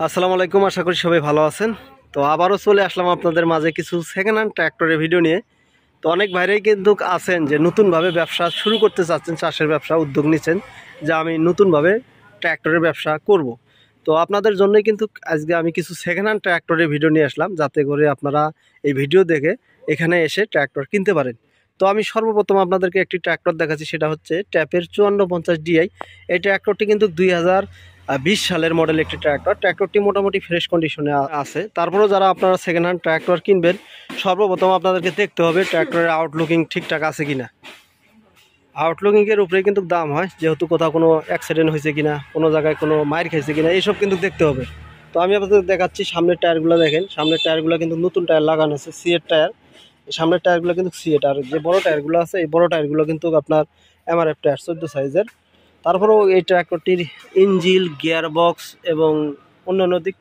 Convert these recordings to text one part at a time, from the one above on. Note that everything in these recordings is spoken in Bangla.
আসসালামু আলাইকুম, আশা করি সবাই ভালো আছেন। তো আবারও চলে আসলাম আপনাদের মাঝে কিছু সেকেন্ড হ্যান্ড ট্র্যাক্টরের ভিডিও নিয়ে। তো অনেক ভাইরাই কিন্তু আছেন যে নতুনভাবে ব্যবসা শুরু করতে চাচ্ছেন, চাষের ব্যবসা উদ্যোগ নিচ্ছেন যে আমি নতুনভাবে ট্র্যাক্টরের ব্যবসা করব। তো আপনাদের জন্যই কিন্তু আজকে আমি কিছু সেকেন্ড হ্যান্ড ট্র্যাক্টরের ভিডিও নিয়ে আসলাম, যাতে করে আপনারা এই ভিডিও দেখে এখানে এসে ট্র্যাক্টর কিনতে পারেন। তো আমি সর্বপ্রথম আপনাদেরকে একটি ট্র্যাক্টর দেখাচ্ছি, সেটা হচ্ছে ট্যাপের 5450 ডিআই। এই ট্র্যাক্টরটি কিন্তু 2020 সালের মডেল একটি ট্র্যাক্টরটি মোটামুটি ফ্রেশ কন্ডিশনে আছে। তারপরেও যারা আপনারা সেকেন্ড হ্যান্ড ট্র্যাক্টর কিনবেন, সর্বপ্রথম আপনাদেরকে দেখতে হবে ট্র্যাক্টরের আউটলুকিং ঠিকঠাক আছে কিনা। আউটলুকিংয়ের উপরে কিন্তু দাম হয়, যেহেতু কোথাও কোনো অ্যাক্সিডেন্ট হয়েছে কিনা, কোনো জায়গায় কোনো মাইর খাইছে কিনা, এইসব কিন্তু দেখতে হবে। তো আমি আপনাদের দেখাচ্ছি, সামনের টায়ারগুলো দেখেন, সামনের টায়ারগুলো কিন্তু নতুন টায়ার লাগানো আছে, সিএর টায়ার। সামনের টায়ারগুলো কিন্তু সিএট, আর যে বড় টায়ারগুলো আছে এই বড় টায়ারগুলো কিন্তু আপনার এমআরএফ টায়ার 14 সাইজের। তারপরেও এই ট্র্যাক্টরটির ইঞ্জিল, গিয়ার বক্স এবং অন্যান্য দিক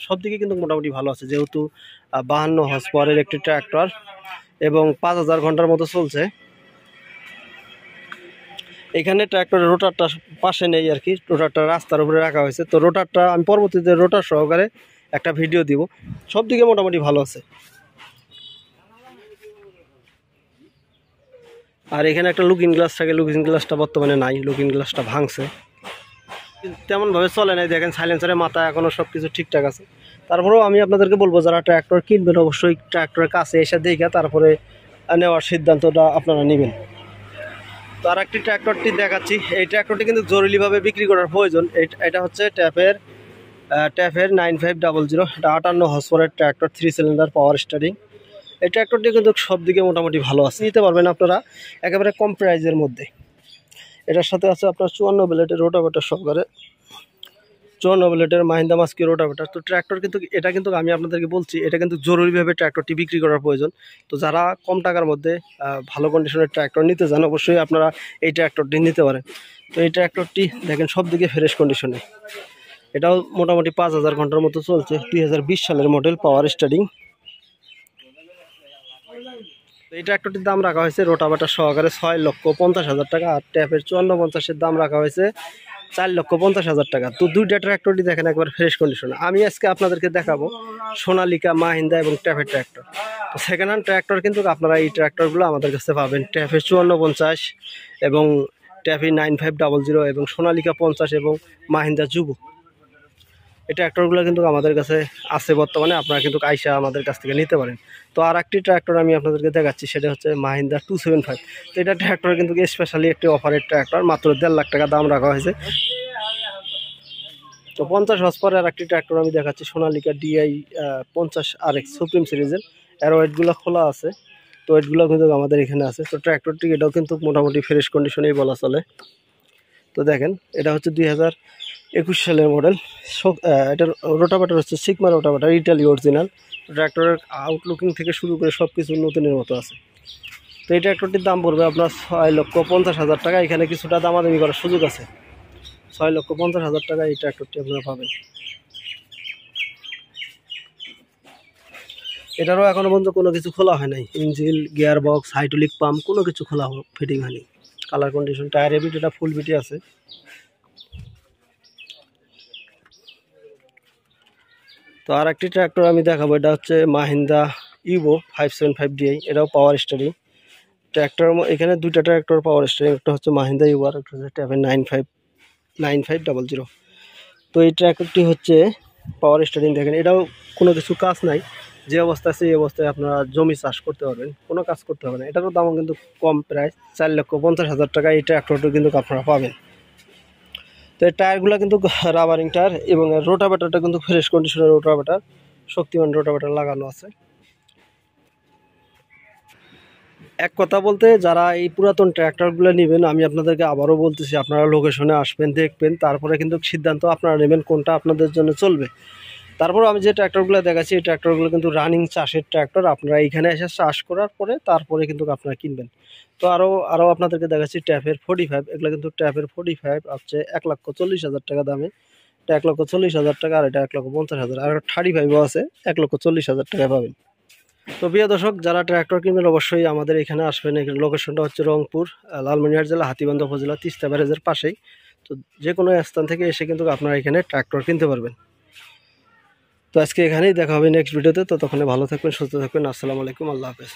সব দিকে কিন্তু মোটামুটি ভালো আছে, যেহেতু 52 হর্স পাওয়ারের একটি ট্র্যাক্টর এবং 5000 ঘন্টার মতো চলছে। এখানে ট্র্যাক্টরের রোটারটা পাশে নেই আর কি, রোটারটা রাস্তার উপরে রাখা হয়েছে। তো রোটারটা আমি পরবর্তীতে রোটার সহকারে একটা ভিডিও দিব। সব দিকে মোটামুটি ভালো আছে। আর এখানে একটা লুকিং গ্লাস থাকে, লুকিং গ্লাসটা বর্তমানে নাই, লুকিং গ্লাসটা ভাঙছে, তেমনভাবে চলে নাই। দেখেন সাইলেন্সারের মাথা এখনও সব কিছু ঠিকঠাক আছে। তারপরেও আমি আপনাদেরকে বলবো, যারা ট্র্যাক্টর কিনবেন অবশ্যই ট্র্যাক্টরের কাছে এসে দেখে তারপরে নেওয়ার সিদ্ধান্তটা আপনারা নেবেন। তো আর একটি ট্র্যাক্টরটি দেখাচ্ছি, এই ট্র্যাক্টরটি কিন্তু জরুরিভাবে বিক্রি করার প্রয়োজন। এটা হচ্ছে ট্যাপের 9500, এটা 58 হর্স পাওয়ারের ট্র্যাক্টর, 3 সিলিন্ডার পাওয়ার স্টারিং। এই ট্র্যাক্টরটি কিন্তু সব দিকে মোটামুটি ভালো আছে, নিতে পারবেন আপনারা একেবারে কম প্রাইজের মধ্যে। এটার সাথে আছে আপনার 54 ব্লেডের রোটাভেটর সহকারে, 54 ব্লেডের মাহিন্দা মাস্কি রোটাভেটর। তো ট্র্যাক্টর কিন্তু এটা কিন্তু আমি আপনাদেরকে বলছি, এটা কিন্তু জরুরিভাবে ট্র্যাক্টরটি বিক্রি করার প্রয়োজন। তো যারা কম টাকার মধ্যে ভালো কন্ডিশনের ট্র্যাক্টর নিতে চান, অবশ্যই আপনারা এই ট্র্যাক্টরটি নিতে পারেন। তো এই ট্র্যাক্টরটি দেখেন সব দিকে ফ্রেশ কন্ডিশনে, এটাও মোটামুটি 5000 ঘন্টার মতো চলছে, 2020 সালের মডেল, পাওয়ার স্টারিং। এই ট্র্যাক্টরটির দাম রাখা হয়েছে রোটাভেটর সহকারে 6,50,000 টাকা, আর ট্যাপের 5450-এর দাম রাখা হয়েছে 4,50,000 টাকা। তো দুইটা ট্র্যাক্টরটি দেখেন একবার ফ্রেশ কন্ডিশনে। আমি আজকে আপনাদেরকে দেখাবো সোনালিকা, মাহিন্দা এবং ট্যাপের ট্র্যাক্টর। তো সেকেন্ড হ্যান্ড ট্র্যাক্টর কিন্তু আপনারা এই ট্র্যাক্টরগুলো আমাদের কাছে পাবেন, ট্যাপের 5450 এবং ট্যাপি 9500 এবং সোনালিকা 50 এবং মাহিন্দা যুবো। এই ট্র্যাক্টরগুলো কিন্তু আমাদের কাছে আছে বর্তমানে, আপনারা কিন্তু আইসা আমাদের কাছ থেকে নিতে পারেন। তো আর একটি ট্র্যাক্টর আমি আপনাদেরকে দেখাচ্ছি, সেটা হচ্ছে মাহিন্দা 275। তো এটা ট্র্যাক্টর কিন্তু স্পেশালি একটি অফারের ট্র্যাক্টর, মাত্র 1.5 লাখ টাকা দাম রাখা হয়েছে। তো 50 হর্স পাওয়ারের আর একটি ট্র্যাক্টর আমি দেখাচ্ছি, সোনালিকা ডিআই 50 RX সুপ্রিম সিরিজের। এর ওয়েটগুলো খোলা আছে, তো ওয়েটগুলো কিন্তু আমাদের এখানে আছে। তো ট্র্যাক্টরটি এটাও কিন্তু মোটামুটি ফ্রেশ কন্ডিশনেই বলা চলে। তো দেখেন এটা হচ্ছে 2021 সালের মডেল। এটার রোটাভেটর হচ্ছে সিগমা রোটাভেটর, ইটালি অরিজিনাল। ট্র্যাক্টরের আউটলুকিং থেকে শুরু করে সব কিছু নতুনের মতো আছে। তো এই ট্র্যাক্টরটির দাম পড়বে আপনার 6,50,000 টাকা। এখানে কিছুটা দামাদামি করার সুযোগ আছে, 6,50,000 টাকা এই ট্র্যাক্টরটি আপনারা পাবেন। এটারও এখনো পর্যন্ত কোনো কিছু খোলা হয় নাই, ইঞ্জিল, গিয়ার বক্স, হাইড্রোলিক পাম্প কোনো কিছু খোলা ফিটিং হয়নি। কালার কন্ডিশন, টায়ার বিট এটা ফুল বিটি আছে। তো আর একটি ট্র্যাক্টর আমি দেখাবো, এটা হচ্ছে মাহিন্দা ইভো 575 ডিআই, এটাও পাওয়ার স্টারিং ট্র্যাক্টর। এখানে দুইটা ট্র্যাক্টর পাওয়ার স্টারিং, একটা হচ্ছে মাহিন্দা ইভো আর একটা হচ্ছে ট্যাপের 9500। তো এই ট্র্যাক্টরটি হচ্ছে পাওয়ার স্টারিং। দেখেন এটাও কোনো কিছু কাজ নাই, যে অবস্থা আছে এই অবস্থায় আপনারা জমি চাষ করতে পারবেন, কোনো কাজ করতে হবে না। এটারও দামও কিন্তু কম, প্রায় 4,50,000 টাকা এই ট্র্যাক্টরটি কিন্তু আপনারা পাবেন। তো এই টায়ারগুলো কিন্তু রাবারিং টায়ার এবং রোটাভেটরটা কিন্তু ফ্রেশ কন্ডিশনের রোটাভেটর, শক্তিমান রোটাভেটর লাগানো আছে। এক কথা বলতে, যারা এই পুরাতন ট্র্যাক্টরগুলো নেবেন, আমি আপনাদেরকে আবারও বলতেছি, আপনারা লোকেশনে আসবেন, দেখবেন, তারপরে কিন্তু সিদ্ধান্ত আপনারা নেবেন কোনটা আপনাদের জন্য চলবে। তারপরে আমি যে ট্র্যাক্টরগুলো দেখাচ্ছি, এই ট্র্যাক্টরগুলো কিন্তু রানিং চাষের ট্র্যাক্টর, আপনারা এইখানে এসে চাষ করার পরে তারপরে কিন্তু আপনারা কিনবেন। তো আরও আপনাদেরকে দেখাচ্ছি ট্যাপের 45, এগুলো কিন্তু ট্যাপের 45 হচ্ছে 1,40,000 টাকা দামে, এটা 1,40,000 টাকা, আর এটা 1,50,000, আর 35ও আছে 1,40,000 টাকা পাবেন। তো প্রিয় দর্শক, যারা ট্র্যাক্টর কিনবেন অবশ্যই আমাদের এখানে আসবেন। এখানে লোকেশনটা হচ্ছে রংপুর, লালমনিরহাট জেলা, হাতীবান্ধা উপজেলা, তিস্তা ব্যারেজের পাশেই। তো যে কোনো স্থান থেকে এসে কিন্তু আপনারা এখানে ট্র্যাক্টর কিনতে পারবেন। তো আজকে এখানেই দেখা হবে নেক্সট ভিডিওতে। তো তখন ভালো থাকবেন, সুস্থ থাকবেন। আসসালামু আলাইকুম, আল্লাহ হাফেজ।